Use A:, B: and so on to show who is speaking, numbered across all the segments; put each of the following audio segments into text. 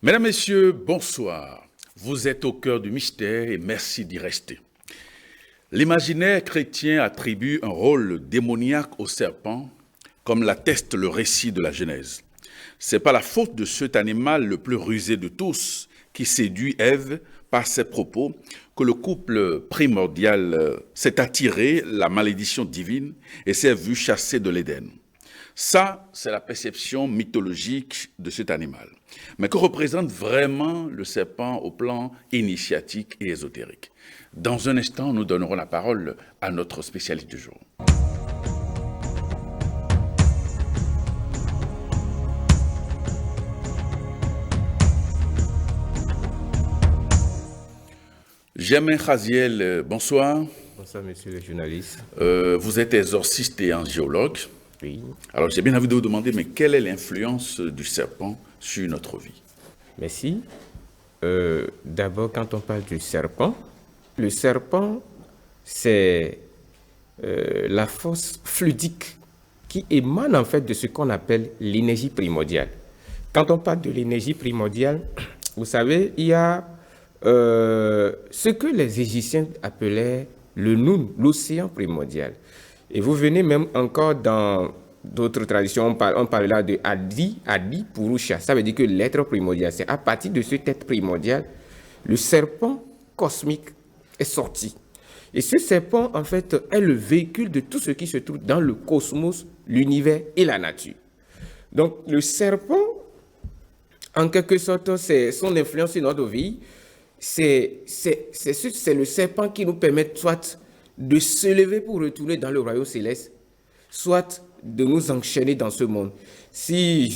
A: Mesdames, Messieurs, bonsoir. Vous êtes au cœur du mystère et merci d'y rester. L'imaginaire chrétien attribue un rôle démoniaque au serpent, comme l'atteste le récit de la Genèse. C'est pas la faute de cet animal le plus rusé de tous qui séduit Ève par ses propos que le couple primordial s'est attiré la malédiction divine et s'est vu chassé de l'Éden. Ça, c'est la perception mythologique de cet animal. Mais que représente vraiment le serpent au plan initiatique et ésotérique? Dans un instant, nous donnerons la parole à notre spécialiste du jour. Germain Khaziel, bonsoir.
B: Bonsoir, monsieur le journaliste.
A: Vous êtes exorciste et angiologue.
B: Oui.
A: Alors, j'ai bien envie de vous demander, mais quelle est l'influence du serpent sur notre vie?
B: Merci. D'abord, quand on parle du serpent, le serpent, c'est la force fluidique qui émane en fait de ce qu'on appelle l'énergie primordiale. Quand on parle de l'énergie primordiale, vous savez, il y a ce que les Égyptiens appelaient le Noun, l'océan primordial. Et vous venez même encore dans d'autres traditions, on parle là de Adi Purusha. Ça veut dire que l'être primordial, c'est à partir de cet être primordial, le serpent cosmique est sorti. Et ce serpent, en fait, est le véhicule de tout ce qui se trouve dans le cosmos, l'univers et la nature. Donc, le serpent, en quelque sorte, c'est son influence sur notre vie. C'est le serpent qui nous permet soit de se lever pour retourner dans le royaume céleste, soit de nous enchaîner dans ce monde. Si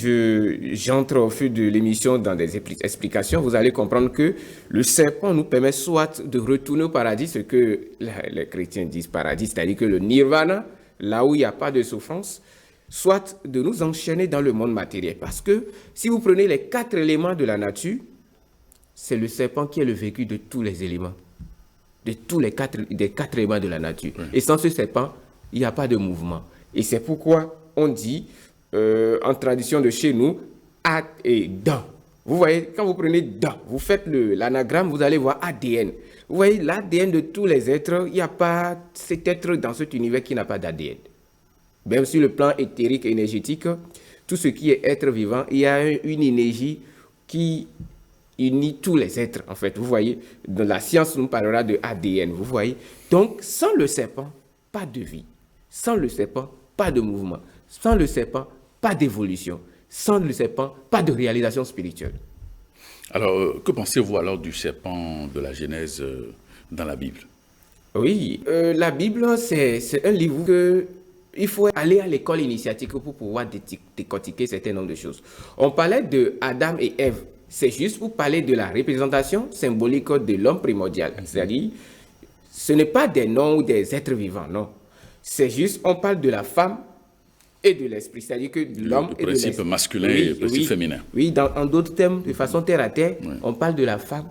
B: j'entre au fil de l'émission dans des explications, vous allez comprendre que le serpent nous permet soit de retourner au paradis, ce que les chrétiens disent paradis, c'est-à-dire que le nirvana, là où il n'y a pas de souffrance, soit de nous enchaîner dans le monde matériel. Parce que si vous prenez les 4 éléments de la nature, c'est le serpent qui est le véhicule de tous les éléments, de tous les 4 éléments de la nature. Oui. Et sans ce serpent, il n'y a pas de mouvement. Et c'est pourquoi on dit, en tradition de chez nous, A et Dan. Vous voyez, quand vous prenez Dan, vous faites l'anagramme, vous allez voir ADN. Vous voyez, l'ADN de tous les êtres, il n'y a pas cet être dans cet univers qui n'a pas d'ADN. Même sur le plan éthérique et énergétique, tout ce qui est être vivant, il y a une énergie qui unit tous les êtres, en fait. Vous voyez, dans la science, nous parlera de ADN, vous voyez. Donc, sans le serpent, pas de vie. Sans le serpent, pas de mouvement. Sans le serpent, pas d'évolution. Sans le serpent, pas de réalisation spirituelle.
A: Alors, que pensez-vous alors du serpent de la Genèse dans la Bible?
B: Oui, la Bible, c'est un livre que il faut aller à l'école initiatique pour pouvoir décortiquer certains nombres de choses. On parlait de Adam et Ève. C'est juste pour parler de la représentation symbolique de l'homme primordial. C'est-à-dire, ce n'est pas des noms ou des êtres vivants, non. C'est juste, on parle de la femme et de l'esprit. C'est-à-dire que l'homme et de l'esprit.
A: Principe masculin et principe féminin.
B: Oui, en d'autres termes, de façon terre à terre, on parle de la femme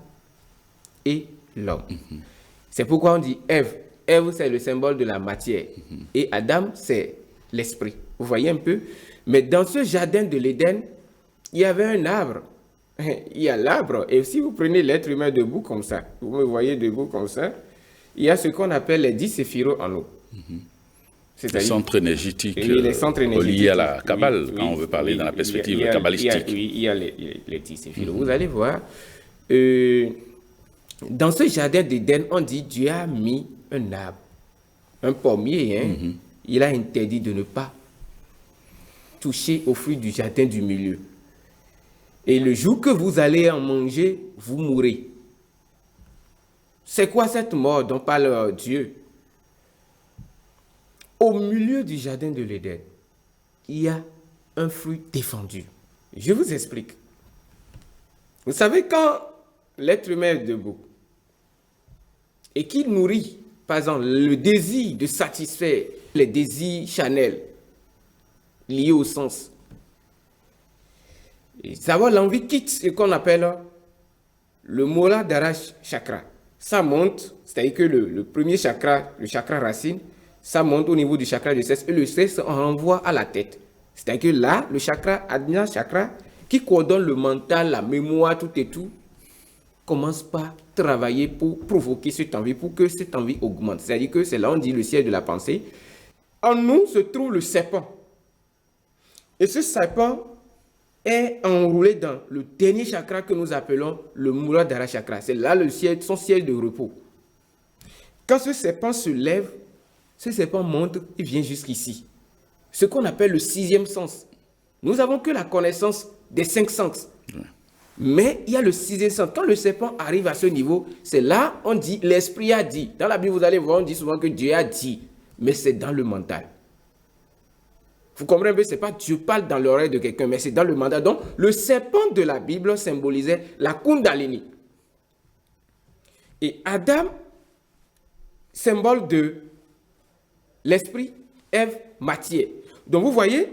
B: et l'homme. C'est pourquoi on dit Ève. Ève, c'est le symbole de la matière. Et Adam, c'est l'esprit. Vous voyez un peu? Mais dans ce jardin de l'Éden, il y avait un arbre. Il y a l'arbre. Et si vous prenez l'être humain debout comme ça, vous me voyez debout comme ça, il y a ce qu'on appelle les 10 séphiros en nous.
A: Les centres énergétiques
B: liés
A: à la Kabbale, quand on veut parler dans la perspective kabbalistique.
B: Il y a les 10 séphiros. Vous allez voir, dans ce jardin d'Éden, on dit Dieu a mis un arbre, un pommier. Il a interdit de ne pas toucher aux fruits du jardin du milieu. Et le jour que vous allez en manger, vous mourrez. C'est quoi cette mort dont parle Dieu? Au milieu du jardin de l'Éden, il y a un fruit défendu. Je vous explique. Vous savez, quand l'être humain est debout et qu'il nourrit, par exemple, le désir de satisfaire les désirs charnels liés au sens, et savoir l'envie quitte ce qu'on appelle le Muladhara chakra. Ça monte, c'est-à-dire que le premier chakra, le chakra racine, ça monte au niveau du chakra du sexe et le sexe on renvoie à la tête. C'est-à-dire que là, le chakra Ajna chakra qui coordonne le mental, la mémoire, tout et tout, commence par travailler pour provoquer cette envie, pour que cette envie augmente. C'est-à-dire que c'est là on dit le siège de la pensée. En nous se trouve le serpent. Et ce serpent est enroulé dans le dernier chakra que nous appelons le Muladhara chakra. C'est là le siège, son siège de repos. Quand ce serpent se lève, ce serpent monte et vient jusqu'ici. Ce qu'on appelle le 6e sens. Nous n'avons que la connaissance des 5 sens. Mais il y a le 6e sens. Quand le serpent arrive à ce niveau, c'est là on dit, l'esprit a dit. Dans la Bible, vous allez voir, on dit souvent que Dieu a dit. Mais c'est dans le mental. Vous comprenez un peu, c'est pas Dieu parle dans l'oreille de quelqu'un, mais c'est dans le mental. Donc, le serpent de la Bible symbolisait la Kundalini. Et Adam, symbole de l'esprit, Ève, matière. Donc, vous voyez,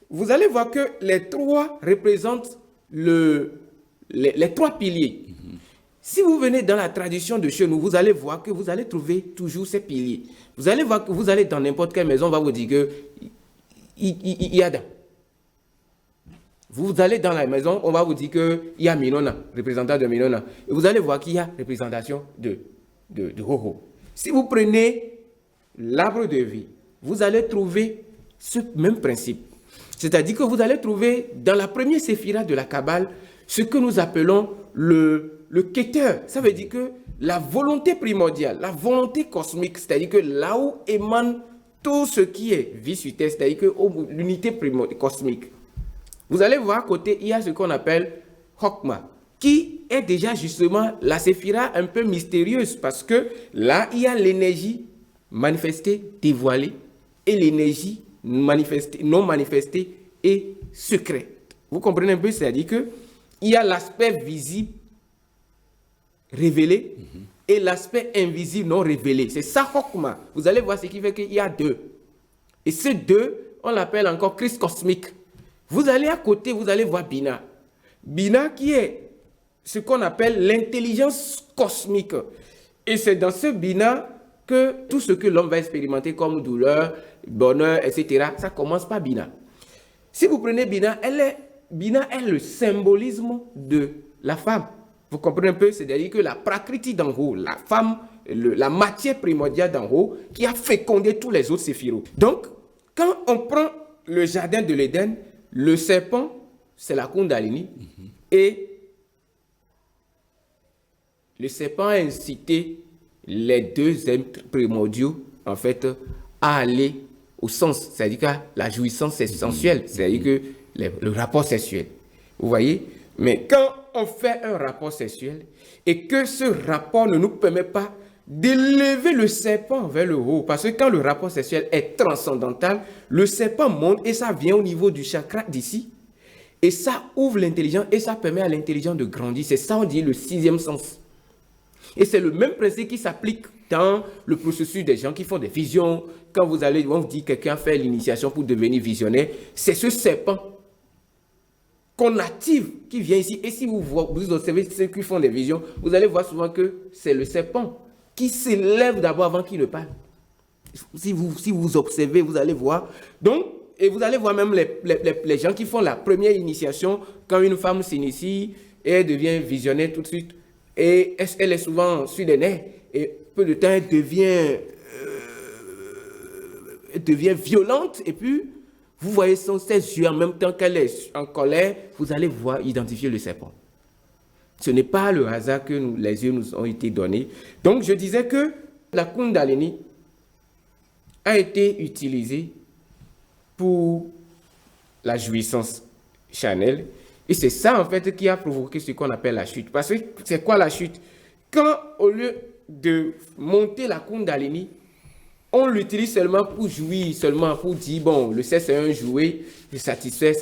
B: vous allez voir que les trois représentent les trois piliers. Si vous venez dans la tradition de chez nous, vous allez voir que vous allez trouver toujours ces piliers. Vous allez voir que vous allez dans n'importe quelle maison, on va vous dire que il y a Adam. Vous allez dans la maison, on va vous dire qu'il y a Minona, représentant de Minona. Et vous allez voir qu'il y a représentation de Hoho. Si vous prenez l'arbre de vie, vous allez trouver ce même principe. C'est-à-dire que vous allez trouver dans la première séphira de la Kabbale ce que nous appelons le Keter. Ça veut dire que la volonté primordiale, la volonté cosmique, c'est-à-dire que là où émane tout ce qui est vie sur terre, c'est-à-dire que l'unité cosmique. Vous allez voir à côté, il y a ce qu'on appelle Chokma, qui est déjà justement la séphira un peu mystérieuse, parce que là, il y a l'énergie manifestée, dévoilée, et l'énergie non manifestée et secrète. Vous comprenez un peu, c'est-à-dire que il y a l'aspect visible révélé et l'aspect invisible non révélé. C'est ça, Chokma. Vous allez voir ce qui fait qu'il y a deux. Et ces deux, on l'appelle encore Christ cosmique. Vous allez à côté, vous allez voir Bina. Bina qui est ce qu'on appelle l'intelligence cosmique. Et c'est dans ce Bina que tout ce que l'homme va expérimenter comme douleur, bonheur, etc., ça commence par Bina. Si vous prenez Bina, Bina est le symbolisme de la femme. Vous comprenez un peu? C'est-à-dire que la prakriti d'en haut, la femme, la matière primordiale d'en haut, qui a fécondé tous les autres séphiros. Donc, quand on prend le jardin de l'Éden, le serpent, c'est la Kundalini, et le serpent a incité les deux êtres primordiaux, en fait, à aller au sens, c'est-à-dire que la jouissance sensuelle, c'est-à-dire que le rapport sexuel. Vous voyez? Mais quand on fait un rapport sexuel et que ce rapport ne nous permet pas d'élever le serpent vers le haut, parce que quand le rapport sexuel est transcendantal, le serpent monte et ça vient au niveau du chakra d'ici, et ça ouvre l'intelligence et ça permet à l'intelligence de grandir. C'est ça on dit le 6e sens. Et c'est le même principe qui s'applique dans le processus des gens qui font des visions. Quand on vous dit que quelqu'un fait l'initiation pour devenir visionnaire, c'est ce serpent qu'on active, qui vient ici. Et si vous observez ceux qui font des visions, vous allez voir souvent que c'est le serpent qui s'élève d'abord avant qu'il ne parle. Si vous observez, vous allez voir. Donc, et vous allez voir même les gens qui font la première initiation, quand une femme s'initie et elle devient visionnaire tout de suite, et elle est souvent sur les nerfs, et peu de temps, elle devient violente, et puis vous voyez ses yeux en même temps qu'elle est en colère, vous allez voir, identifier le serpent. Ce n'est pas le hasard que les yeux nous ont été donnés. Donc, je disais que la Kundalini a été utilisée pour la jouissance charnelle. Et c'est ça, en fait, qui a provoqué ce qu'on appelle la chute. Parce que c'est quoi la chute? Quand, au lieu de monter la Kundalini, on l'utilise seulement pour jouir, seulement pour dire, bon, le sexe est un jouet, je satisfait.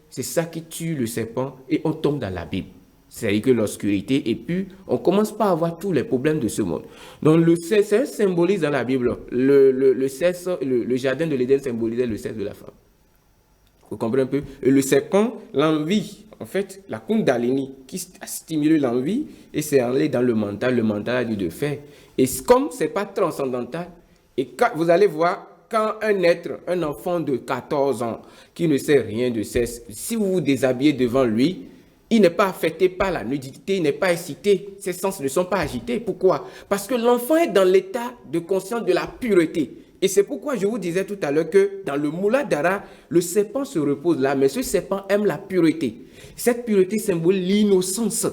B: C'est ça qui tue le serpent et on tombe dans l'abîme. C'est-à-dire que l'obscurité, et puis on commence pas à avoir tous les problèmes de ce monde. Donc le sexe symbolise dans la Bible, le sexe, le jardin de l'Éden symbolisait le sexe de la femme. Vous comprenez un peu? Et le serpent, l'envie, en fait, la Kundalini qui a stimulé l'envie et c'est allé dans le mental a dit de faire. Et comme ce n'est pas transcendantal, et quand vous allez voir, quand un enfant de 14 ans qui ne sait rien de sexe, si vous vous déshabillez devant lui, il n'est pas affecté par la nudité, il n'est pas excité, ses sens ne sont pas agités. Pourquoi? Parce que l'enfant est dans l'état de conscience de la pureté. Et c'est pourquoi je vous disais tout à l'heure que dans le moulin d'Ara, le serpent se repose là, mais ce serpent aime la pureté. Cette pureté symbolise l'innocence.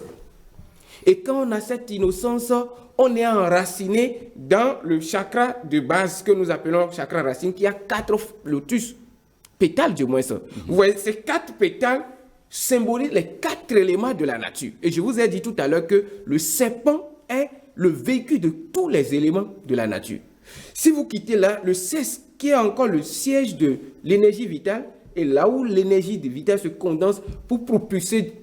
B: Et quand on a cette innocence, on est enraciné dans le chakra de base que nous appelons chakra racine, qui a 4 lotus, pétales du moins. Vous voyez, ces 4 pétales symbolisent les 4 éléments de la nature. Et je vous ai dit tout à l'heure que le serpent est le véhicule de tous les éléments de la nature. Si vous quittez là, le 16, qui est encore le siège de l'énergie vitale, et là où l'énergie vitale se condense pour propulser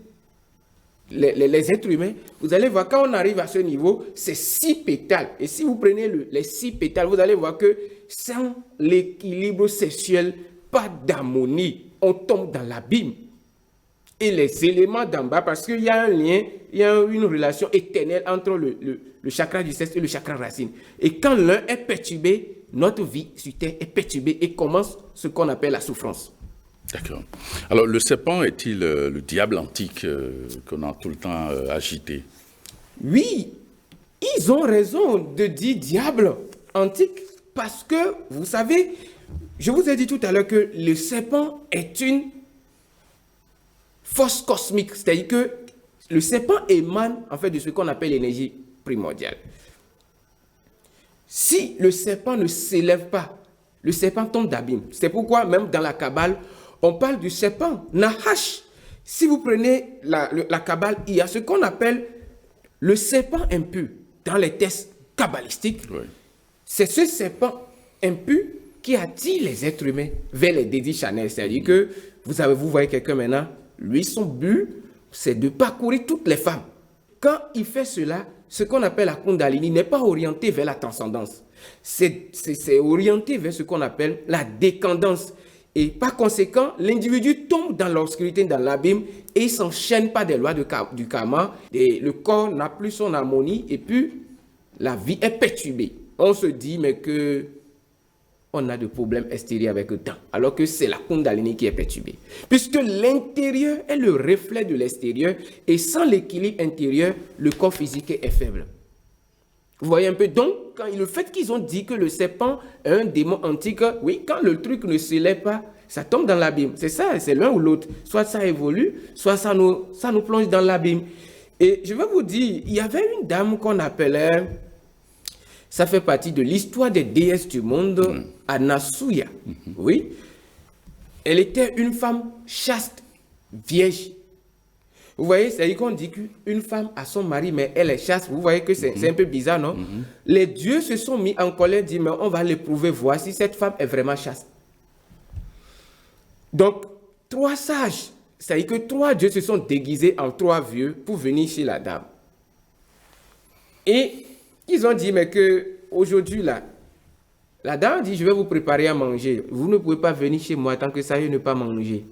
B: les êtres humains, vous allez voir, quand on arrive à ce niveau, c'est 6 pétales. Et si vous prenez les 6 pétales, vous allez voir que sans l'équilibre sexuel, pas d'harmonie, on tombe dans l'abîme. Et les éléments d'en bas, parce qu'il y a un lien, il y a une relation éternelle entre le chakra du sexe et le chakra racine. Et quand l'un est perturbé, notre vie sur Terre est perturbée et commence ce qu'on appelle la souffrance.
A: D'accord. Alors, le serpent est-il le diable antique qu'on a tout le temps agité?
B: Oui, ils ont raison de dire diable antique parce que, vous savez, je vous ai dit tout à l'heure que le serpent est une force cosmique, c'est-à-dire que le serpent émane en fait de ce qu'on appelle l'énergie primordiale. Si le serpent ne s'élève pas, le serpent tombe d'abîme. C'est pourquoi même dans la Kabbale, on parle du serpent Nahash. Si vous prenez la Kabbale, il y a ce qu'on appelle le serpent impur dans les textes kabbalistiques. Oui. C'est ce serpent impur qui attire les êtres humains vers les dédits charnels. C'est-à-dire que vous voyez quelqu'un maintenant, lui, son but, c'est de parcourir toutes les femmes. Quand il fait cela, ce qu'on appelle la Kundalini n'est pas orienté vers la transcendance. C'est orienté vers ce qu'on appelle la décadence. Et par conséquent, l'individu tombe dans l'obscurité, dans l'abîme, et il ne s'enchaîne pas des lois du karma. Et le corps n'a plus son harmonie, et puis la vie est perturbée. On se dit, mais que on a des problèmes extérieurs avec le temps, alors que c'est la Kundalini qui est perturbée. Puisque l'intérieur est le reflet de l'extérieur, et sans l'équilibre intérieur, le corps physique est faible. Vous voyez un peu? Donc, le fait qu'ils ont dit que le serpent est un démon antique, oui, quand le truc ne se lève pas, ça tombe dans l'abîme. C'est ça, c'est l'un ou l'autre. Soit ça évolue, soit ça nous plonge dans l'abîme. Et je vais vous dire, il y avait une dame qu'on appelait, ça fait partie de l'histoire des déesses du monde, Anasuya. Oui. Elle était une femme chaste, vierge. Vous voyez, c'est-à-dire qu'on dit qu'une femme a son mari, mais elle est chaste. Vous voyez que c'est un peu bizarre, non? Les dieux se sont mis en colère, disent, mais on va l'éprouver, voir si cette femme est vraiment chaste. Donc, 3 sages, c'est-à-dire que 3 dieux se sont déguisés en 3 vieux pour venir chez la dame. Et ils ont dit, mais que aujourd'hui là, la dame dit, je vais vous préparer à manger. Vous ne pouvez pas venir chez moi tant que ça, je ne pas manger.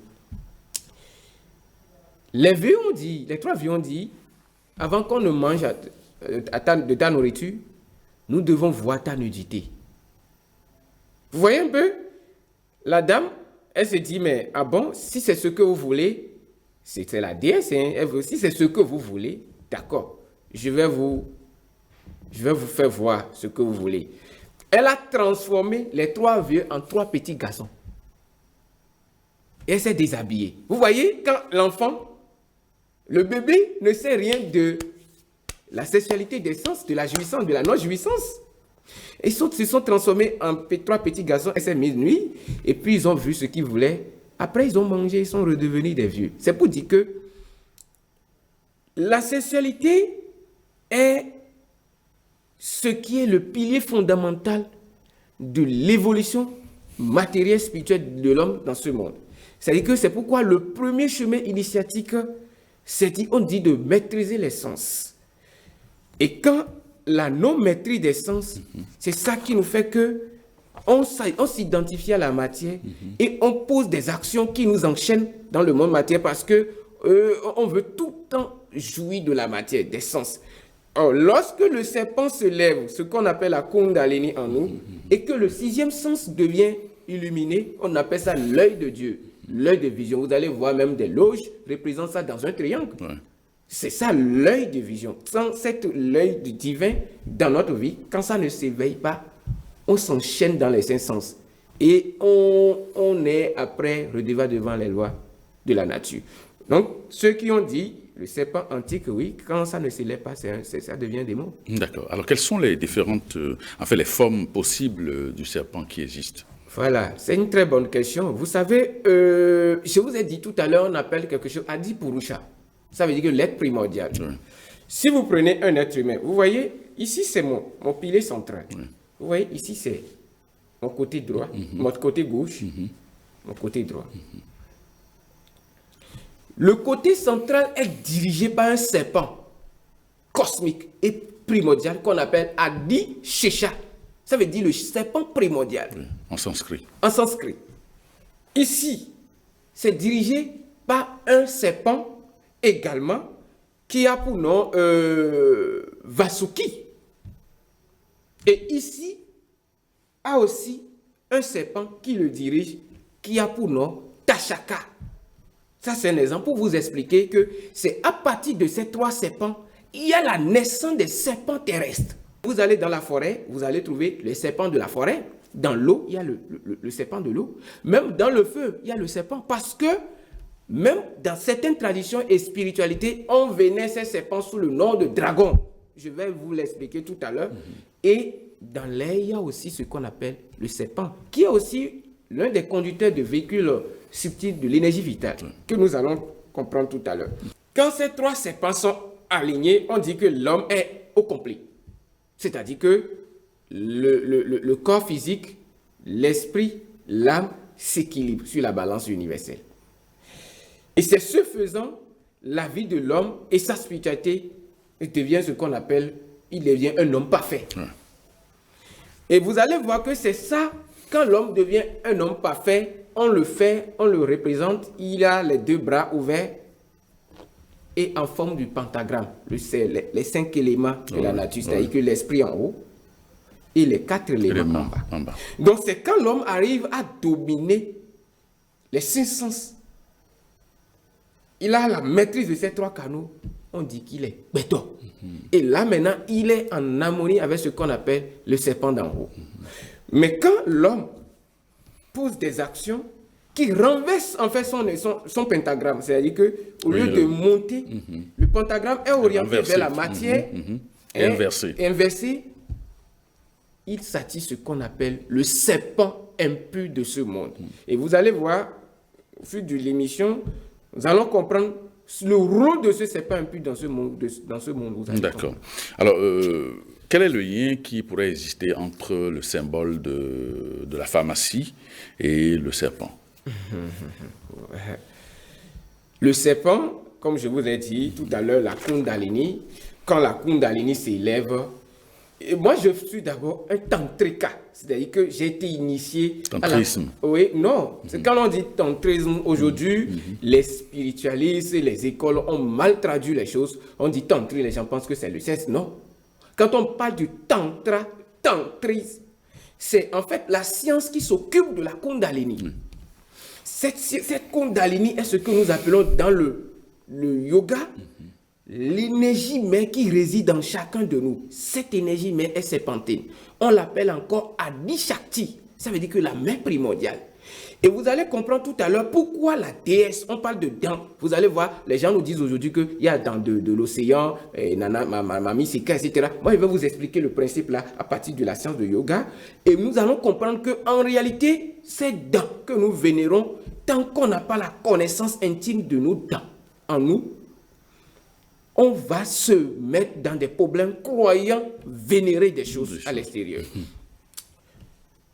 B: Les vieux ont dit, les 3 vieux ont dit, avant qu'on ne mange de ta nourriture, nous devons voir ta nudité. Vous voyez un peu? La dame, elle se dit, mais ah bon, si c'est ce que vous voulez, c'est la déesse, hein, si c'est ce que vous voulez, d'accord, je vais vous faire voir ce que vous voulez. Elle a transformé les 3 vieux en 3 petits garçons. Et elle s'est déshabillée. Vous voyez, quand l'enfant, le bébé ne sait rien de la sexualité des sens, de la jouissance, de la non-jouissance. Ils se sont transformés en 3 petits garçons, elle s'est mise nuit, et puis ils ont vu ce qu'ils voulaient. Après, ils ont mangé, ils sont redevenus des vieux. C'est pour dire que la sexualité est ce qui est le pilier fondamental de l'évolution matérielle spirituelle de l'homme dans ce monde. C'est-à-dire que c'est pourquoi le premier chemin initiatique, on dit de maîtriser les sens. Et quand la non-maîtrise des sens, c'est ça qui nous fait que on s'identifie à la matière et on pose des actions qui nous enchaînent dans le monde matériel parce que on veut tout le temps jouir de la matière, des sens. Or, lorsque le serpent se lève, ce qu'on appelle la Kundalini en nous, et que le sixième sens devient illuminé, on appelle ça l'œil de Dieu, l'œil de vision. Vous allez voir même des loges représentent ça dans un triangle.
A: Ouais.
B: C'est ça l'œil de vision. Sans cet œil divin dans notre vie, quand ça ne s'éveille pas, on s'enchaîne dans les cinq sens. Et on est après redevant devant les lois de la nature. Donc, ceux qui ont dit, le serpent antique, oui, quand ça ne s'élève pas, ça devient démon.
A: D'accord. Alors, quelles sont les différentes, les formes possibles du serpent qui existent?
B: Voilà, c'est une très bonne question. Vous savez, je vous ai dit tout à l'heure, on appelle quelque chose Adi Purusha. Ça veut dire que l'être primordial.
A: Oui.
B: Si vous prenez un être humain, vous voyez, ici c'est mon pilier central.
A: Oui.
B: Vous voyez, ici c'est mon côté droit, mon côté gauche, mon côté droit. Le côté central est dirigé par un serpent cosmique et primordial qu'on appelle Adi Shesha. Ça veut dire le serpent primordial.
A: Oui, en sanskrit.
B: En sanskrit. Ici, c'est dirigé par un serpent également qui a pour nom Vasuki. Et ici, a aussi un serpent qui le dirige, qui a pour nom Tashaka. Ça, c'est un exemple pour vous expliquer que c'est à partir de ces trois serpents, il y a la naissance des serpents terrestres. Vous allez dans la forêt, vous allez trouver les serpents de la forêt. Dans l'eau, il y a le serpent de l'eau. Même dans le feu, il y a le serpent. Parce que même dans certaines traditions et spiritualités, on vénère ces serpents sous le nom de dragon. Je vais vous l'expliquer tout à l'heure. Et dans l'air, il y a aussi ce qu'on appelle le serpent, qui est aussi l'un des conducteurs de véhicules subtils de l'énergie vitale, que nous allons comprendre tout à l'heure. Quand ces trois serpents sont alignés, on dit que l'homme est au complet. C'est-à-dire que le corps physique, l'esprit, l'âme s'équilibrent sur la balance universelle. Et c'est ce faisant, la vie de l'homme et sa spiritualité devient ce qu'on appelle, il devient un homme parfait. Ouais. Et vous allez voir que c'est ça, quand l'homme devient un homme parfait, on le fait, on le représente, il a les deux bras ouverts et en forme du pentagramme, les 5 éléments de la nature, c'est-à-dire que l'esprit en haut et les 4 éléments en bas. Donc c'est quand l'homme arrive à dominer les 5 sens, il a la maîtrise de ces 3 canaux, on dit qu'il est béton. Et là maintenant, il est en harmonie avec ce qu'on appelle le serpent d'en haut. Mais quand l'homme pose des actions qui renversent en fait son pentagramme, c'est-à-dire qu'au lieu de monter, le pentagramme est orienté vers la matière
A: et
B: inversé, il s'attire ce qu'on appelle le serpent impur de ce monde. Et vous allez voir, au fil de l'émission, nous allons comprendre le rôle de ce serpent impur dans ce monde.
A: D'accord. Alors, quel est le lien qui pourrait exister entre le symbole de la pharmacie et le serpent?
B: Le serpent, comme je vous ai dit tout à l'heure, la Kundalini, quand la Kundalini s'élève, et moi je suis d'abord un tantrika, c'est-à-dire que j'ai été initié
A: tantrisme.
B: Oui, non, c'est quand on dit tantrisme aujourd'hui, les spiritualistes et les écoles ont mal traduit les choses. On dit tantri, les gens pensent que c'est le sexe. Non. Quand on parle du tantra, tantrisme, c'est en fait la science qui s'occupe de la Kundalini. Cette Kundalini est ce que nous appelons dans le yoga l'énergie mère qui réside en chacun de nous. Cette énergie mère est serpentine. On l'appelle encore Adi Shakti. Ça veut dire que la mère primordiale. Et vous allez comprendre tout à l'heure pourquoi la déesse, on parle de dents. Vous allez voir, les gens nous disent aujourd'hui qu'il y a dans de l'océan, Mami Sika, etc. Moi, je vais vous expliquer le principe là à partir de la science de yoga. Et nous allons comprendre qu'en réalité, ces dents que nous vénérons, tant qu'on n'a pas la connaissance intime de nos dents en nous, on va se mettre dans des problèmes croyant vénérer des choses à l'extérieur.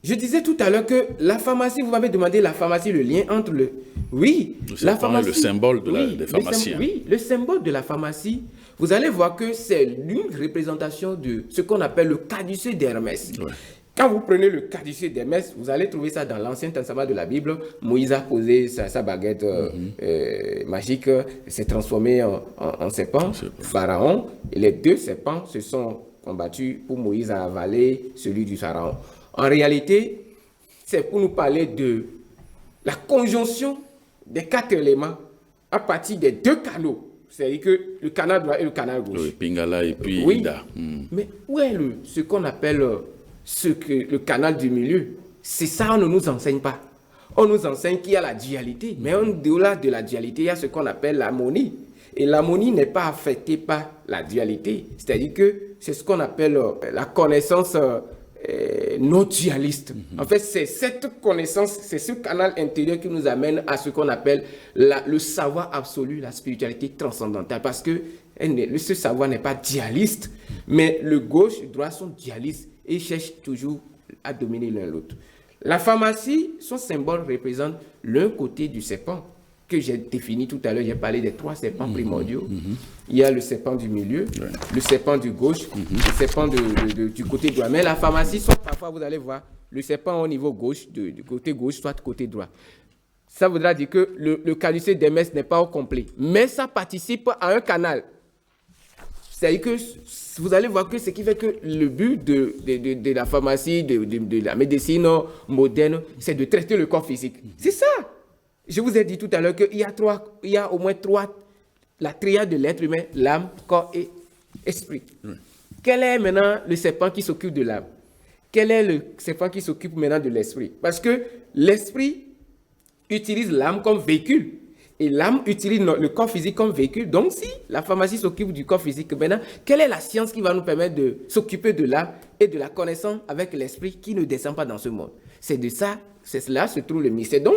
B: Je disais tout à l'heure que la pharmacie, vous m'avez demandé la pharmacie, le lien entre le... Oui,
A: la pharmacie, le symbole des pharmaciens.
B: Oui, le symbole de la pharmacie, vous allez voir que c'est une représentation de ce qu'on appelle le caducée d'Hermès.
A: Ouais.
B: Quand vous prenez le caducée d'Hermès, vous allez trouver ça dans l'Ancien Testament de la Bible. Moïse a posé sa baguette magique, s'est transformé en serpent. Pharaon, et les deux serpents se sont combattus pour Moïse à avaler celui du Pharaon. En réalité, c'est pour nous parler de la conjonction des 4 éléments à partir des 2 canaux. C'est-à-dire que le canal droit et le canal gauche.
A: Oui, Pingala et puis
B: oui.
A: Ida.
B: Mais où est ce qu'on appelle le canal du milieu? C'est ça, on ne nous enseigne pas. On nous enseigne qu'il y a la dualité. Mais au-delà de la dualité, il y a ce qu'on appelle l'harmonie. Et l'harmonie n'est pas affectée par la dualité. C'est-à-dire que c'est ce qu'on appelle la connaissance non dualiste. En fait, c'est cette connaissance, c'est ce canal intérieur qui nous amène à ce qu'on appelle le savoir absolu, la spiritualité transcendantale. Parce que ce savoir n'est pas dualiste, mais le gauche et le droit sont dualistes et cherchent toujours à dominer l'un l'autre. La pharmacie, son symbole représente l'un côté du serpent que j'ai défini tout à l'heure. J'ai parlé des 3 serpents primordiaux. Il y a le serpent du milieu, le serpent du gauche, le serpent du côté droit. Mais la pharmacie, parfois vous allez voir le serpent au niveau gauche, du côté gauche, soit côté droit. Ça voudra dire que le caducée d'Hermès n'est pas au complet. Mais ça participe à un canal. C'est-à-dire que vous allez voir que ce qui fait que le but de la pharmacie, de la médecine moderne, c'est de traiter le corps physique. C'est ça. Je vous ai dit tout à l'heure qu'il y a au moins 3, la triade de l'être humain, l'âme, corps et esprit. Quel est maintenant le serpent qui s'occupe de l'âme? Quel est le serpent qui s'occupe maintenant de l'esprit? Parce que l'esprit utilise l'âme comme véhicule. Et l'âme utilise le corps physique comme véhicule. Donc, si la pharmacie s'occupe du corps physique, maintenant, quelle est la science qui va nous permettre de s'occuper de l'âme et de la connaissance avec l'esprit qui ne descend pas dans ce monde? C'est là se trouve le mystère. Donc,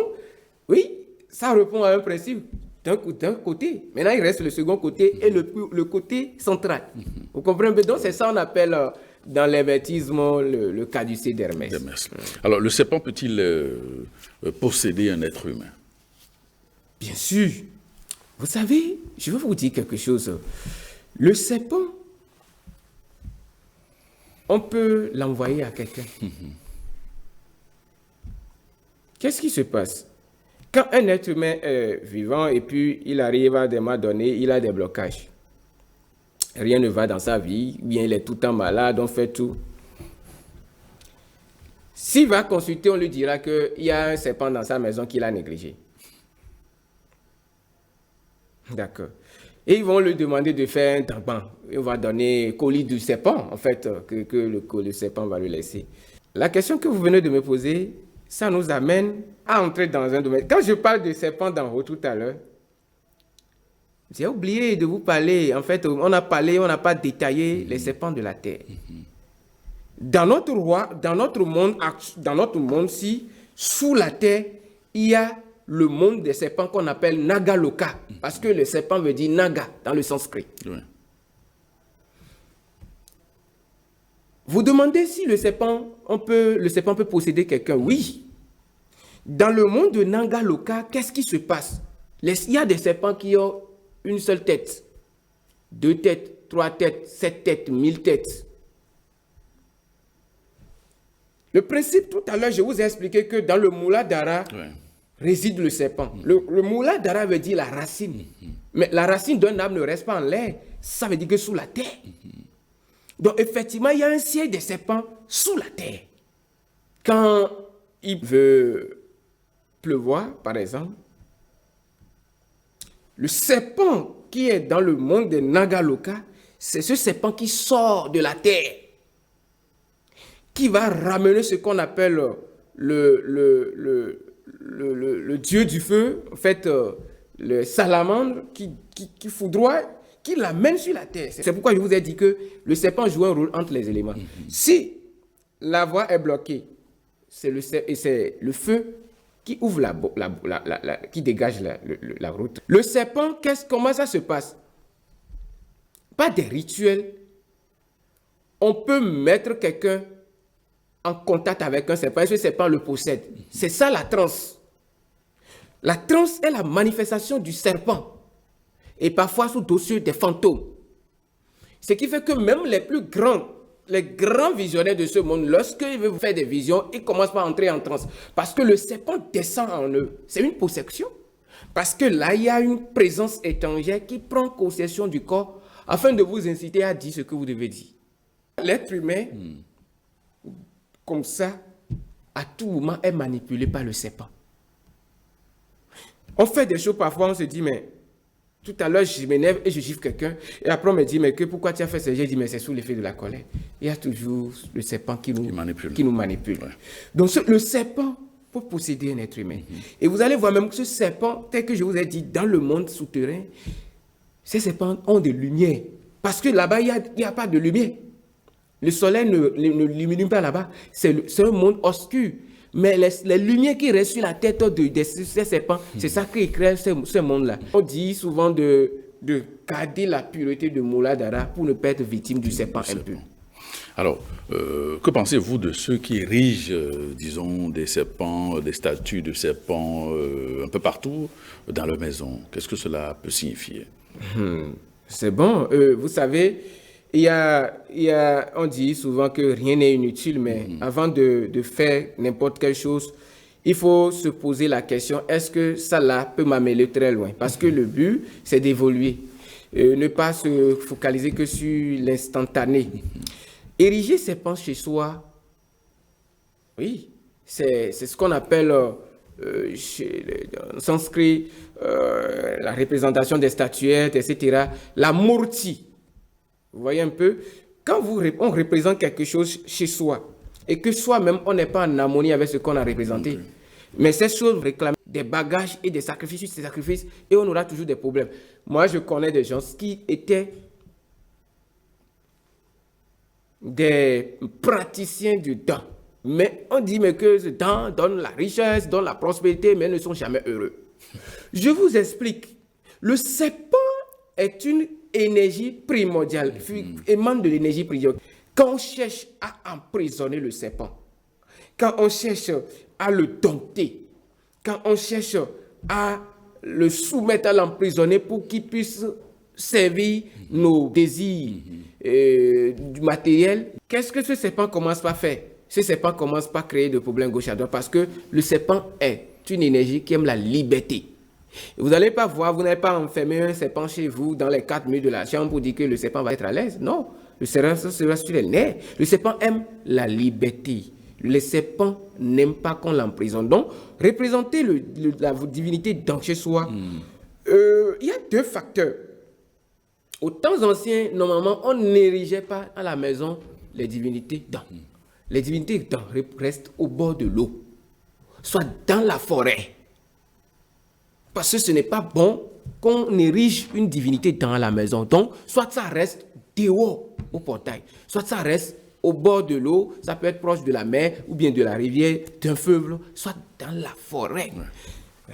B: oui, ça répond à un principe d'un côté. Maintenant, il reste le second côté et le côté central. Vous comprenez? Donc, c'est ça qu'on appelle dans l'hermétisme le caducée d'Hermès.
A: Alors, le serpent peut-il posséder un être humain?
B: Bien sûr. Vous savez, je vais vous dire quelque chose. Le serpent, on peut l'envoyer à quelqu'un. Qu'est-ce qui se passe? Quand un être humain est vivant et puis il arrive à des moments donnés, il a des blocages. Rien ne va dans sa vie, bien il est tout le temps malade, on fait tout. S'il va consulter, on lui dira qu'il y a un serpent dans sa maison qu'il a négligé. D'accord. Et ils vont lui demander de faire un tampan. On va donner colis du serpent, en fait, que le serpent va lui laisser. La question que vous venez de me poser, ça nous amène à entrer dans un domaine. Quand je parle de serpent d'en haut tout à l'heure, j'ai oublié de vous parler. En fait, on n'a pas détaillé les serpents de la terre. Dans notre monde, si sous la terre, il y a le monde des serpents qu'on appelle Nagaloka, parce que le serpent veut dire Naga dans le sanskrit. Oui. Vous demandez si le serpent peut posséder quelqu'un. Oui. Dans le monde de Nagaloka, qu'est-ce qui se passe? Il y a des serpents qui ont une seule tête, 2 têtes, 3 têtes, 7 têtes, 1000 têtes. Le principe, tout à l'heure, je vous ai expliqué que dans le Muladhara, réside le serpent. Le Muladhara veut dire la racine. Mais la racine d'un arbre ne reste pas en l'air. Ça veut dire que sous la terre. Donc, effectivement, il y a un siège des serpents sous la terre. Quand il veut pleuvoir, par exemple, le serpent qui est dans le monde des Nagaloka, c'est ce serpent qui sort de la terre, qui va ramener ce qu'on appelle le dieu du feu, en fait, le salamandre qui foudroie, qui l'amène sur la terre. C'est pourquoi je vous ai dit que le serpent joue un rôle entre les éléments. Si la voie est bloquée, c'est le feu qui ouvre qui dégage la route. Le serpent, comment ça se passe? Pas des rituels. On peut mettre quelqu'un en contact avec un serpent, et ce serpent le possède. C'est ça la transe. La transe est la manifestation du serpent. Et parfois sous dossier des fantômes. Ce qui fait que même les plus grands les grands visionnaires de ce monde, lorsqu'ils veulent faire des visions, ils commencent par entrer en transe. Parce que le serpent descend en eux. C'est une possession. Parce que là, il y a une présence étrangère qui prend possession du corps afin de vous inciter à dire ce que vous devez dire. L'être humain, comme ça, à tout moment, est manipulé par le serpent. On fait des choses parfois, on se dit, mais tout à l'heure, je m'énerve et je gifle quelqu'un. Et après, on me dit, mais pourquoi tu as fait ça? J'ai dit, mais c'est sous l'effet de la colère. Il y a toujours le serpent qui nous manipule. Ouais. Donc, le serpent peut posséder un être humain. Et vous allez voir même que ce serpent, tel que je vous ai dit, dans le monde souterrain, ces serpents ont de lumière. Parce que là-bas, il n'y a pas de lumière. Le soleil ne l'illumine pas là-bas. C'est un monde obscur. Mais les lumières qui restent sur la tête de ces serpents, c'est ça qui crée ce monde-là. On dit souvent de garder la pureté de Mouladara pour ne pas être victime du serpent impur.
A: Alors, que pensez-vous de ceux qui érigent, disons, des serpents, des statues de serpents un peu partout dans leur maison? Qu'est-ce que cela peut signifier?
B: C'est bon. Vous savez, on dit souvent que rien n'est inutile, mais avant de faire n'importe quelle chose, il faut se poser la question, est-ce que ça là peut m'amener très loin? Parce que le but, c'est d'évoluer. Ne pas se focaliser que sur l'instantané. Ériger ses pensées chez soi, oui, c'est ce qu'on appelle en sanskrit la représentation des statuettes, etc. La murti. Vous voyez un peu, quand on représente quelque chose chez soi et que soi-même, on n'est pas en harmonie avec ce qu'on a représenté, mais ces choses réclament des bagages et des sacrifices, et on aura toujours des problèmes. Moi, je connais des gens qui étaient des praticiens du dent. Mais on dit que ce dent donne la richesse, donne la prospérité, mais ils ne sont jamais heureux. Je vous explique. Le serpent est une énergie primordiale, émane de l'énergie primordiale. Quand on cherche à emprisonner le serpent, quand on cherche à le dompter, quand on cherche à le soumettre, à l'emprisonner pour qu'il puisse servir nos désirs du matériel, qu'est-ce que ce serpent commence par faire? Ce serpent commence par créer des problèmes gauche à droite parce que le serpent est une énergie qui aime la liberté. Vous n'allez pas voir, vous n'allez pas enfermer un serpent chez vous dans les 4 murs de la chambre pour dire que le serpent va être à l'aise. Non, le serpent sera sur les nerfs. Le serpent aime la liberté. Le serpent n'aime pas qu'on l'emprisonne. Donc, représenter la divinité dans chez soi, il y a 2 facteurs. Aux temps anciens, normalement, on n'érigeait pas à la maison les divinités dans. Les divinités dans restent au bord de l'eau, soit dans la forêt. Parce que ce n'est pas bon qu'on érige une divinité dans la maison. Donc, soit ça reste dehors au portail, soit ça reste au bord de l'eau, ça peut être proche de la mer ou bien de la rivière, d'un fleuve, soit dans la forêt.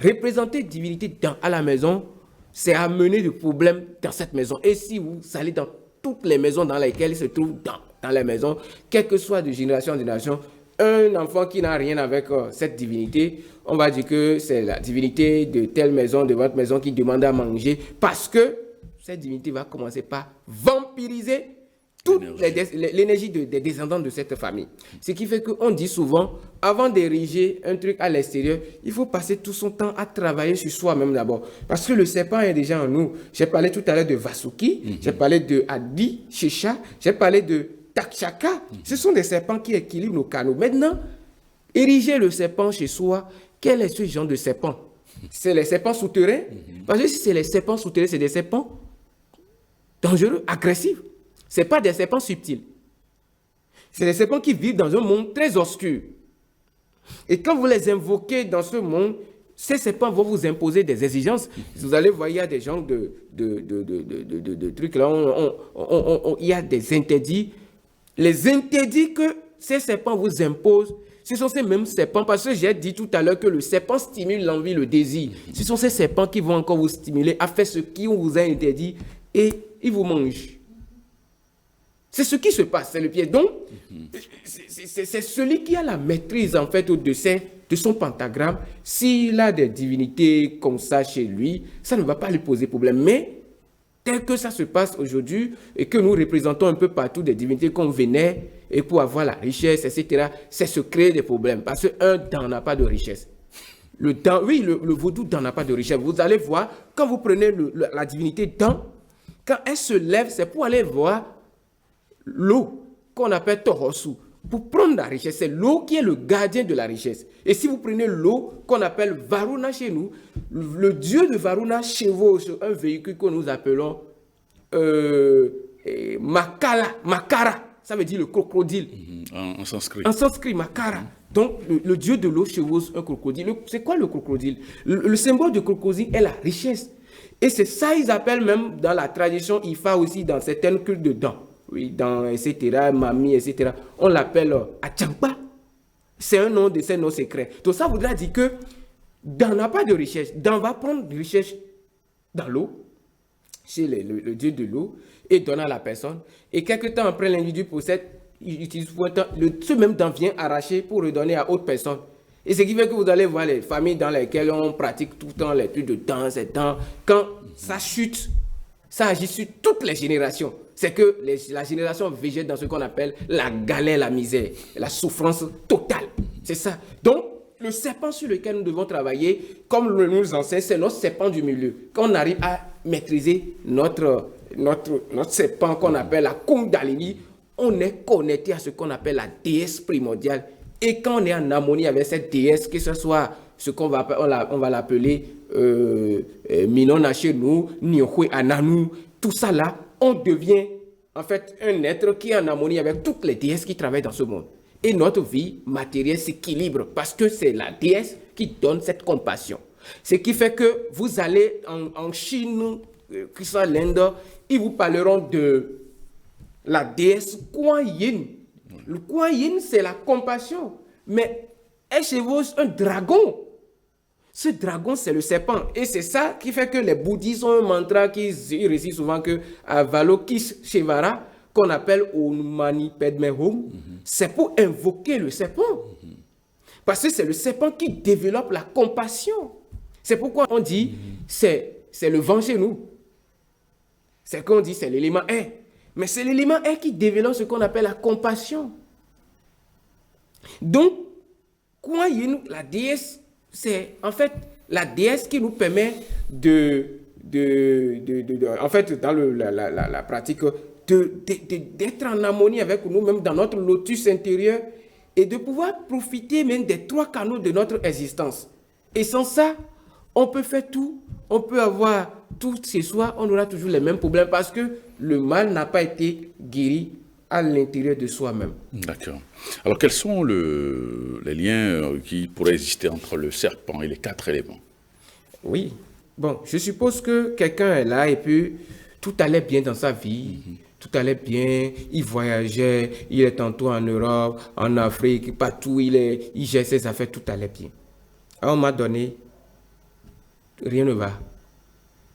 B: Représenter divinité à la maison, c'est amener des problèmes dans cette maison. Et si vous allez dans toutes les maisons dans lesquelles il se trouve dans les maisons, quelle que soit de génération en génération, un enfant qui n'a rien avec cette divinité, on va dire que c'est la divinité de telle maison, de votre maison qui demande à manger, parce que cette divinité va commencer par vampiriser toute l'énergie des descendants de cette famille. Ce qui fait qu'on dit souvent, avant d'ériger un truc à l'extérieur, il faut passer tout son temps à travailler sur soi-même d'abord. Parce que le serpent est déjà en nous. J'ai parlé tout à l'heure de Vasuki, j'ai parlé de Adi, Shesha, j'ai parlé de Takshaka. Ce sont des serpents qui équilibrent nos canaux. Maintenant, ériger le serpent chez soi, quel est ce genre de serpent? C'est les serpents souterrains? Parce que si c'est les serpents souterrains, c'est des serpents dangereux, agressifs. Ce n'est pas des serpents subtils. C'est des serpents qui vivent dans un monde très obscur. Et quand vous les invoquez dans ce monde, ces serpents vont vous imposer des exigences. Vous allez voir, il y a des genres de trucs là, il y a des interdits. Les interdits que ces serpents vous imposent, ce sont ces mêmes serpents, parce que j'ai dit tout à l'heure que le serpent stimule l'envie, le désir. Ce sont ces serpents qui vont encore vous stimuler à faire ce qu'on vous a interdit et ils vous mangent. C'est ce qui se passe, c'est le piège. Donc, c'est celui qui a la maîtrise, en fait, au-dessus de son pentagramme. S'il a des divinités comme ça chez lui, ça ne va pas lui poser problème. Mais tel que ça se passe aujourd'hui et que nous représentons un peu partout des divinités qu'on vénère et pour avoir la richesse, etc., c'est se créer des problèmes. Parce qu'un dent n'a pas de richesse. Le vaudou dent n'a pas de richesse. Vous allez voir, quand vous prenez la divinité dent, quand elle se lève, c'est pour aller voir l'eau qu'on appelle Torosu. Pour prendre la richesse, c'est l'eau qui est le gardien de la richesse. Et si vous prenez l'eau qu'on appelle Varuna chez nous, le dieu de Varuna chevauche un véhicule que nous appelons Makara. Ça veut dire le crocodile.
A: En sanskrit.
B: En sanskrit, Makara. Donc, le dieu de l'eau chevauche un crocodile. C'est quoi le crocodile? Le symbole du crocodile est la richesse. Et c'est ça, ils appellent même dans la tradition Ifa aussi, dans certaines cultes de dents. Oui, dans etc., Mami, etc. On l'appelle Achampa. C'est un nom de ces noms secrets. Donc ça voudrait dire que Dan n'a pas de richesse. Dan va prendre de richesse dans l'eau, chez le dieu de l'eau, et donne à la personne. Et quelques temps après, l'individu possède, il utilise pour un temps, ce même Dan vient arracher pour redonner à autre personne. Et ce qui fait que vous allez voir les familles dans lesquelles on pratique tout le temps les trucs de danse, quand ça chute, ça agit sur toutes les générations. C'est que la génération végète dans ce qu'on appelle la galère, la misère, la souffrance totale. C'est ça. Donc, le serpent sur lequel nous devons travailler, comme nous enseigne, c'est notre serpent du milieu. Quand on arrive à maîtriser notre serpent qu'on appelle la Kundalini, on est connecté à ce qu'on appelle la déesse primordiale. Et quand on est en harmonie avec cette déesse, que ce soit ce qu'on va, on va l'appeler Minona chez nous, Nyokwe Ananu, tout ça là, on devient en fait un être qui est en harmonie avec toutes les déesses qui travaillent dans ce monde. Et notre vie matérielle s'équilibre parce que c'est la déesse qui donne cette compassion. Ce qui fait que vous allez en Chine, que ce soit l'Inde, ils vous parleront de la déesse Kuan Yin. Le Kuan Yin, c'est la compassion. Mais elle chevauche un dragon. Ce dragon, c'est le serpent. Et c'est ça qui fait que les bouddhistes ont un mantra qu'ils récitent souvent que Avalokiteshvara, qu'on appelle Om Mani Padme Hum, c'est pour invoquer le serpent. Parce que c'est le serpent qui développe la compassion. C'est pourquoi on dit c'est le vent chez nous. C'est qu'on dit c'est l'élément air. Mais c'est l'élément air qui développe ce qu'on appelle la compassion. Donc, Kuan Yin, la déesse, c'est en fait la déesse qui nous permet en fait, dans la pratique, d'être en harmonie avec nous-mêmes dans notre lotus intérieur et de pouvoir profiter même des 3 canaux de notre existence. Et sans ça, on peut faire tout, on peut avoir tout chez soi, on aura toujours les mêmes problèmes parce que le mal n'a pas été guéri à l'intérieur de soi-même. D'accord.
A: Alors, quels sont les liens qui pourraient exister entre le serpent et les 4 éléments?
B: Oui. Bon, je suppose que quelqu'un est là et puis tout allait bien dans sa vie. Tout allait bien, il voyageait, il est tantôt en Europe, en Afrique, partout, il gère ses affaires, tout allait bien. À un moment donné, rien ne va.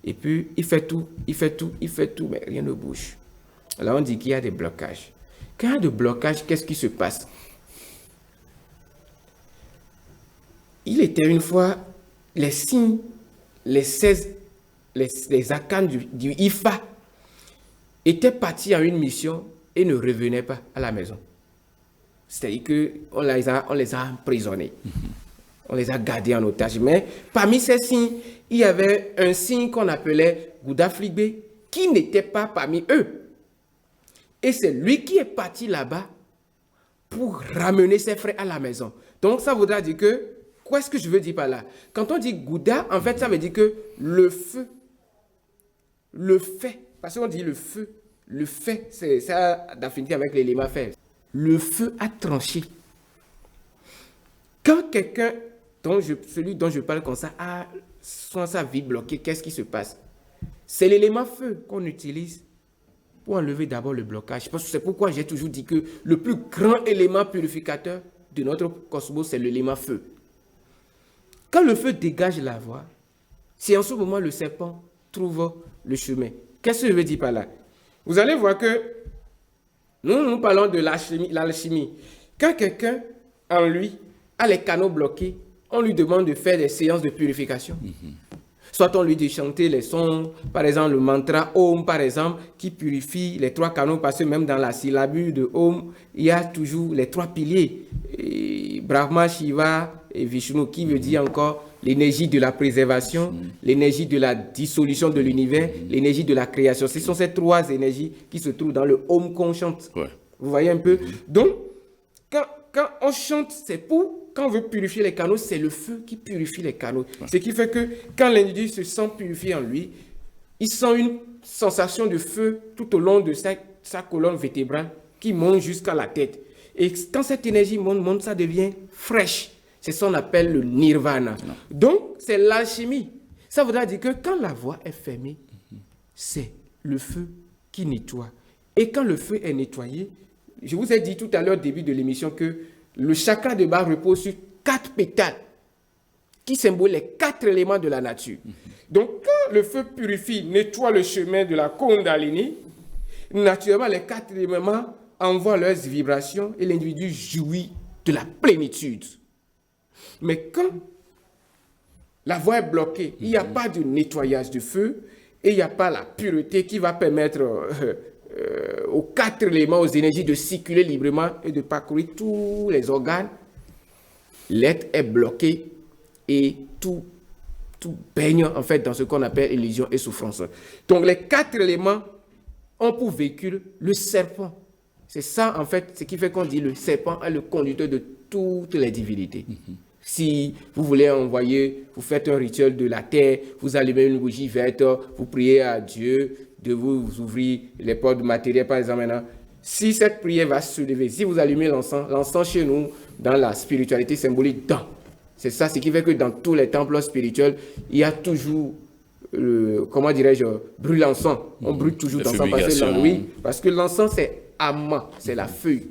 B: Et puis, il fait tout, mais rien ne bouge. Alors, on dit qu'il y a des blocages. Quand il y a des blocages, qu'est-ce qui se passe? Il était une fois les signes, les 16, les arcanes du Ifa étaient partis en une mission et ne revenaient pas à la maison. C'est-à-dire qu'on les a emprisonnés. On les a gardés en otage. Mais parmi ces signes, il y avait un signe qu'on appelait Gouda Fligbe qui n'était pas parmi eux. Et c'est lui qui est parti là-bas pour ramener ses frères à la maison. Donc ça voudra dire que, qu'est-ce que je veux dire par là? Quand on dit Gouda, en fait, ça veut dire que le feu, le fait, parce qu'on dit le fait, c'est ça d'affinité avec l'élément fer. Le feu a tranché. Quand quelqu'un, celui dont je parle comme ça, a sa vie bloquée, qu'est-ce qui se passe? C'est l'élément feu qu'on utilise pour enlever d'abord le blocage. Parce que c'est pourquoi j'ai toujours dit que le plus grand élément purificateur de notre cosmos, c'est l'élément feu. Quand le feu dégage la voie, c'est en ce moment le serpent trouve le chemin. Qu'est-ce que je veux dire par là? Vous allez voir que nous parlons de l'alchimie. Quand quelqu'un, en lui, a les canaux bloqués, on lui demande de faire des séances de purification. Soit on lui dit de chanter les sons, par exemple le mantra Om, par exemple, qui purifie les 3 canaux, parce que même dans la syllabule de Om, il y a toujours les 3 piliers. Et Brahma, Shiva et Vishnu, qui veut dire encore l'énergie de la préservation, l'énergie de la dissolution de l'univers, l'énergie de la création. Ce sont ces 3 énergies qui se trouvent dans le Om qu'on chante.
A: Ouais.
B: Vous voyez un peu? Donc, quand on chante, c'est quand on veut purifier les canaux, c'est le feu qui purifie les canaux. Ouais. Ce qui fait que quand l'individu se sent purifié en lui, il sent une sensation de feu tout au long de sa colonne vertébrale qui monte jusqu'à la tête. Et quand cette énergie monte, ça devient fraîche. C'est ce qu'on appelle le nirvana. Non. Donc, c'est l'alchimie. Ça voudra dire que quand la voie est fermée, c'est le feu qui nettoie. Et quand le feu est nettoyé, je vous ai dit tout à l'heure au début de l'émission que le chakra de bas repose sur 4 pétales qui symbolisent les 4 éléments de la nature. Donc, quand le feu purifie, nettoie le chemin de la Kundalini, naturellement, les 4 éléments envoient leurs vibrations et l'individu jouit de la plénitude. Mais quand la voie est bloquée, il n'y a pas de nettoyage du feu et il n'y a pas la pureté qui va permettre aux 4 éléments, aux énergies de circuler librement et de parcourir tous les organes, l'être est bloqué et tout baigne en fait dans ce qu'on appelle illusion et souffrance. Donc les 4 éléments ont pour véhicule le serpent. C'est ça en fait ce qui fait qu'on dit le serpent est le conducteur de toutes les divinités. Si vous voulez vous faites un rituel de la terre, vous allumez une bougie verte, vous priez à Dieu de vous ouvrir les portes matérielles, par exemple maintenant. Si cette prière va se lever, si vous allumez l'encens chez nous, dans la spiritualité symbolique, c'est ça, ce qui fait que dans tous les temples spirituels, il y a toujours, comment dirais-je, brûle l'encens. On brûle toujours d'encens parce que l'encens, c'est amant, c'est la feuille.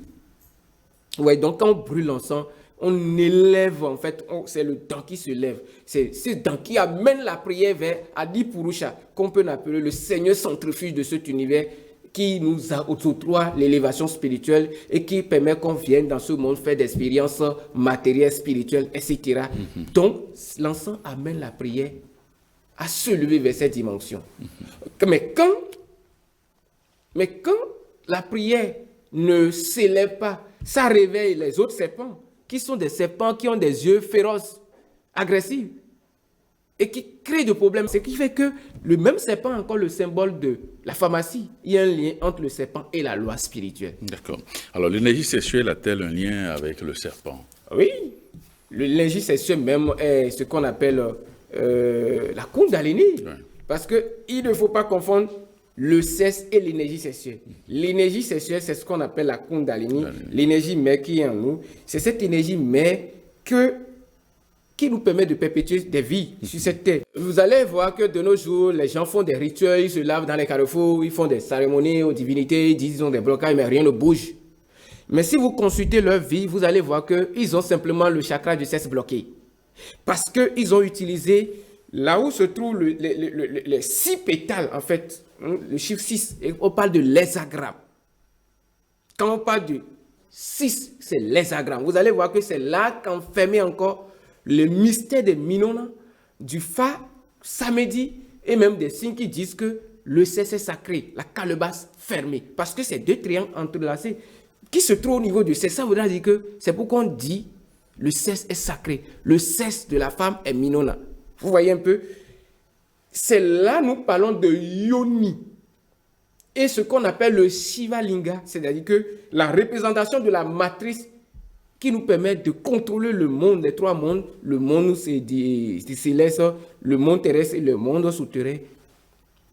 B: Ouais, donc quand on brûle l'encens, on élève, en fait, c'est le dent qui se lève. C'est ce dent qui amène la prière vers Adipurusha, qu'on peut appeler le Seigneur centrifuge de cet univers qui nous octroie l'élévation spirituelle et qui permet qu'on vienne dans ce monde faire des expériences matérielles, spirituelles, etc. Donc, l'encens amène la prière à se lever vers cette dimension. Mais quand la prière ne s'élève pas, ça réveille les autres serpents, qui sont des serpents qui ont des yeux féroces, agressifs, et qui créent des problèmes. Ce qui fait que le même serpent, encore le symbole de la pharmacie, il y a un lien entre le serpent et la loi spirituelle.
A: D'accord. Alors, l'énergie sexuelle a-t-elle un lien avec le serpent?
B: Oui. L'énergie sexuelle même est ce qu'on appelle la Kundalini. Ouais. Parce qu'il ne faut pas confondre le sexe et l'énergie sexuelle. L'énergie sexuelle, c'est ce qu'on appelle la Kundalini, l'énergie mère qui est en nous. C'est cette énergie mère qui nous permet de perpétuer des vies sur cette terre. Vous allez voir que de nos jours, les gens font des rituels, ils se lavent dans les carrefours, ils font des cérémonies aux divinités, ils disent qu'ils ont des blocages, mais rien ne bouge. Mais si vous consultez leur vie, vous allez voir qu'ils ont simplement le chakra du sexe bloqué. Parce qu'ils ont utilisé là où se trouvent les 6 pétales, en fait, le chiffre 6, et on parle de l'hexagramme. Quand on parle de 6, c'est l'hexagramme. Vous allez voir que c'est là qu'enfermé encore le mystère des Minona, du Fa, Samedi, et même des signes qui disent que le sexe est sacré, la calebasse fermée. Parce que c'est 2 triangles entrelacés qui se trouvent au niveau du sexe. Ça voudrait dire que c'est pourquoi on dit le sexe est sacré. Le sexe de la femme est Minona. Vous voyez un peu? C'est là nous parlons de yoni. Et ce qu'on appelle le Shiva Linga, c'est-à-dire que la représentation de la matrice qui nous permet de contrôler le monde, les 3 mondes, le monde céleste, le monde terrestre et le monde souterrain.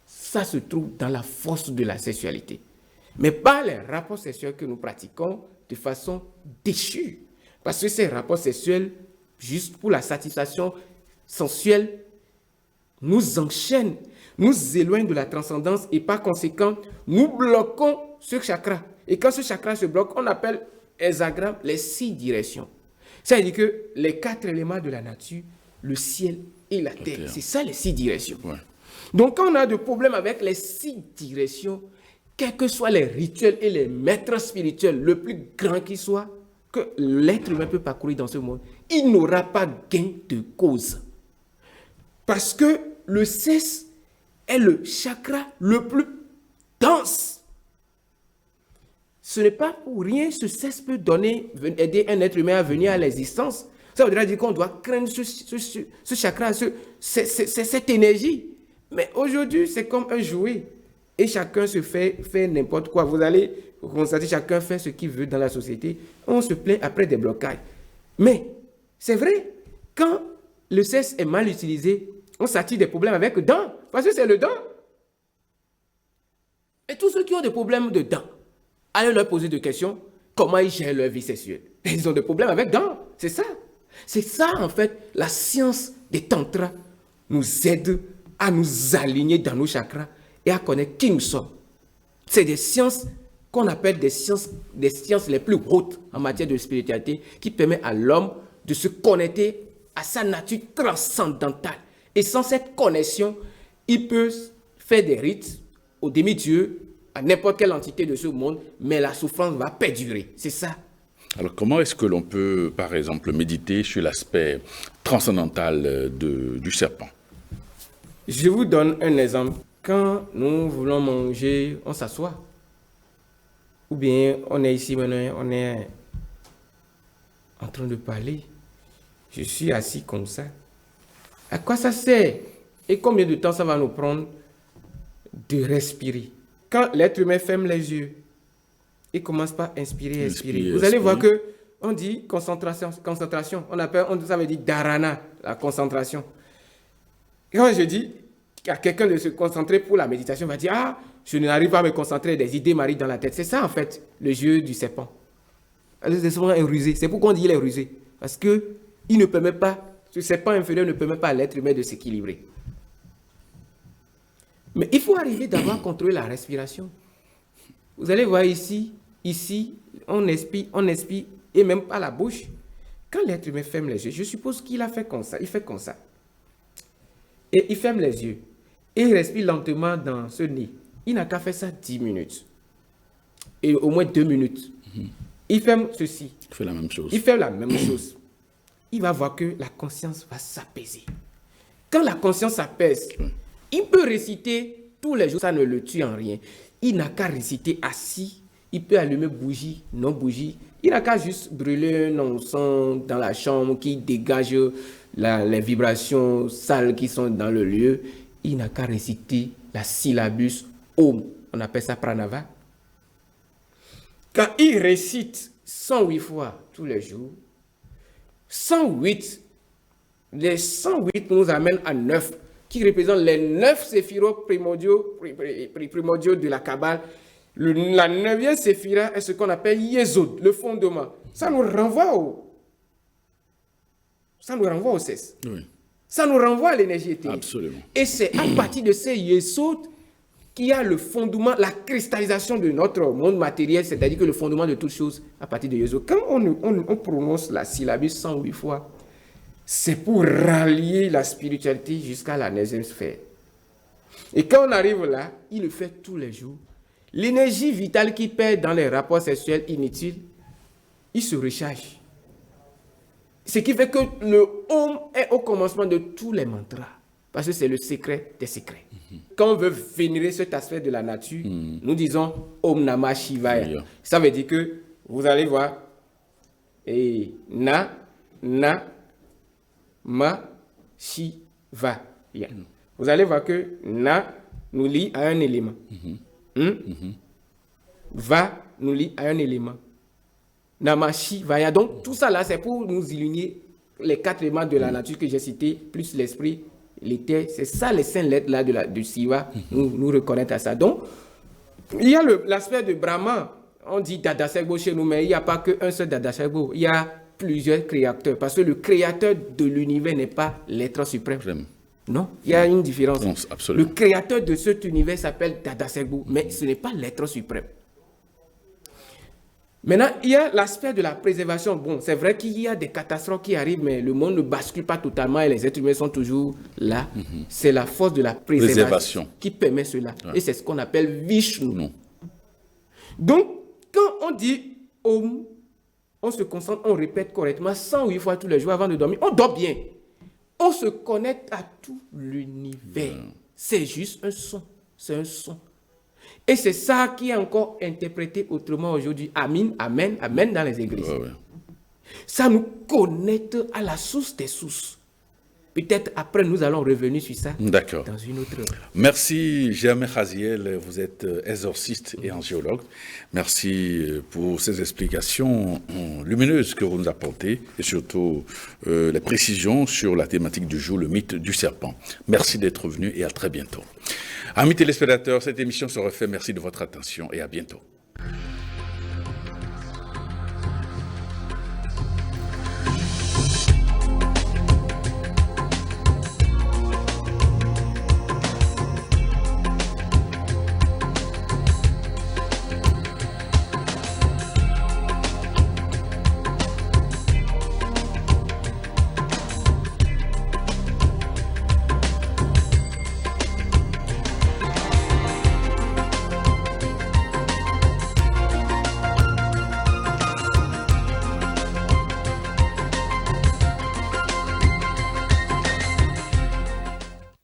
B: Ça se trouve dans la force de la sexualité. Mais pas les rapports sexuels que nous pratiquons de façon déchue. Parce que ces rapports sexuels, juste pour la satisfaction sensuelle, nous enchaînent, nous éloignent de la transcendance et par conséquent, nous bloquons ce chakra. Et quand ce chakra se bloque, on appelle hexagramme les 6 directions. Ça veut dire que les 4 éléments de la nature, le ciel et la terre, c'est ça les 6 directions. Ouais. Donc quand on a des problèmes avec les 6 directions, quels que soient les rituels et les maîtres spirituels, le plus grand qu'ils soient, que l'être humain peut parcourir dans ce monde, il n'aura pas gain de cause. Parce que le sès est le chakra le plus dense. Ce n'est pas pour rien, ce sès peut aider un être humain à venir à l'existence. Ça voudrait dire qu'on doit craindre ce chakra, cette énergie. Mais aujourd'hui, c'est comme un jouet. Et chacun se fait n'importe quoi. Vous allez constater, chacun fait ce qu'il veut dans la société. On se plaint après des blocages. Mais c'est vrai, quand le sès est mal utilisé, on s'attire des problèmes avec le dent. Parce que c'est le dent. Et tous ceux qui ont des problèmes de dents, allez leur poser des questions. Comment ils gèrent leur vie sexuelle? Ils ont des problèmes avec dents. C'est ça. C'est ça, en fait, la science des tantras nous aide à nous aligner dans nos chakras et à connaître qui nous sommes. C'est des sciences qu'on appelle des sciences les plus hautes en matière de spiritualité qui permettent à l'homme de se connecter à sa nature transcendantale. Et sans cette connexion, il peut faire des rites aux demi-dieux, à n'importe quelle entité de ce monde, mais la souffrance va perdurer. C'est ça.
A: Alors, comment est-ce que l'on peut, par exemple, méditer sur l'aspect transcendantal du serpent?
B: Je vous donne un exemple. Quand nous voulons manger, on s'assoit. Ou bien on est ici maintenant, on est en train de parler. Je suis assis comme ça. À quoi ça sert? Et combien de temps ça va nous prendre de respirer? Quand l'être humain ferme les yeux, il commence par inspirer, expirer. Vous allez voir que on dit concentration. Ça veut dire dharana, la concentration. Et quand je dis à quelqu'un de se concentrer pour la méditation, il va dire, ah, je n'arrive pas à me concentrer, des idées m'arrivent dans la tête. C'est ça, en fait, le jeu du serpent. C'est souvent un rusé. C'est pourquoi on dit qu'il est rusé. Parce que il ne permet pas, ce serpent inférieur ne permet pas à l'être humain de s'équilibrer. Mais il faut arriver d'abord à contrôler la respiration. Vous allez voir ici, on expire, et même pas la bouche. Quand l'être humain ferme les yeux, je suppose qu'il a fait comme ça, il fait comme ça. Et il ferme les yeux. Et il respire lentement dans ce nez. Il n'a qu'à faire ça 10 minutes. Et au moins 2 minutes. Il ferme ceci.
A: Il fait la même chose.
B: Il fait la même chose. Il va voir que la conscience va s'apaiser. Quand la conscience s'apaise, il peut réciter tous les jours, ça ne le tue en rien. Il n'a qu'à réciter assis. Il peut allumer bougie, non bougie. Il n'a qu'à juste brûler un encens dans la chambre qui dégage les vibrations sales qui sont dans le lieu. Il n'a qu'à réciter la syllabus Om. On appelle ça pranava. Quand il récite 108 fois tous les jours, 108, les 108 nous amènent à 9, qui représentent les 9 séphirotes primordiaux de la Kabbale. La 9e séphira est ce qu'on appelle Yesod, le fondement. Ça nous renvoie au cesse.
A: Oui.
B: Ça nous renvoie à l'énergie éthérique.
A: Absolument.
B: Et c'est à partir de ces Yesod qu'il y a le fondement, la cristallisation de notre monde matériel, c'est-à-dire que le fondement de toutes choses à partir de Yesod. Quand on prononce la syllabus 108 fois, c'est pour rallier la spiritualité jusqu'à la 9e sphère. Et quand on arrive là, il le fait tous les jours. L'énergie vitale qu'il perd dans les rapports sexuels inutiles, il se recharge. Ce qui fait que le Om est au commencement de tous les mantras. Parce que c'est le secret des secrets. Quand on veut vénérer cet aspect de la nature, nous disons Om Namah Shivaya. Ça veut dire que vous allez voir, et Ma, Shiva. Vous allez voir que Na nous lie à un élément. Va nous lie à un élément. Namah Shivaya. Donc tout ça là, c'est pour nous illuminer les 4 éléments de la nature que j'ai cités, plus l'esprit, l'éther. C'est ça les 5 lettres là de Shiva, nous reconnaître à ça. Donc, il y a l'aspect de Brahman. On dit Dada Segbo chez nous, mais il n'y a pas qu'un seul Dada Segbo. Il y a plusieurs créateurs. Parce que le créateur de l'univers n'est pas l'être suprême. Non, il y a une différence.
A: Non, absolument.
B: Le créateur de cet univers s'appelle Dada Segbo, mais ce n'est pas l'être suprême. Maintenant, il y a l'aspect de la préservation. Bon, c'est vrai qu'il y a des catastrophes qui arrivent, mais le monde ne bascule pas totalement et les êtres humains sont toujours là. C'est la force de la préservation qui permet cela. Ouais. Et c'est ce qu'on appelle Vishnu. Non. Donc, quand on dit Om, on se concentre, on répète correctement 108 fois tous les jours avant de dormir. On dort bien. On se connecte à tout l'univers. C'est juste un son. C'est un son. Et c'est ça qui est encore interprété autrement aujourd'hui. Amen, amen, amen dans les églises. Ça nous connecte à la source des sources. Peut-être après, nous allons revenir sur ça dans une autre...
A: Merci, Germain Khaziel. Vous êtes exorciste et angiologue. Merci pour ces explications lumineuses que vous nous apportez et surtout les précisions sur la thématique du jour, le mythe du serpent. Merci d'être venu et à très bientôt. Amis téléspectateurs, cette émission se refait. Merci de votre attention et à bientôt.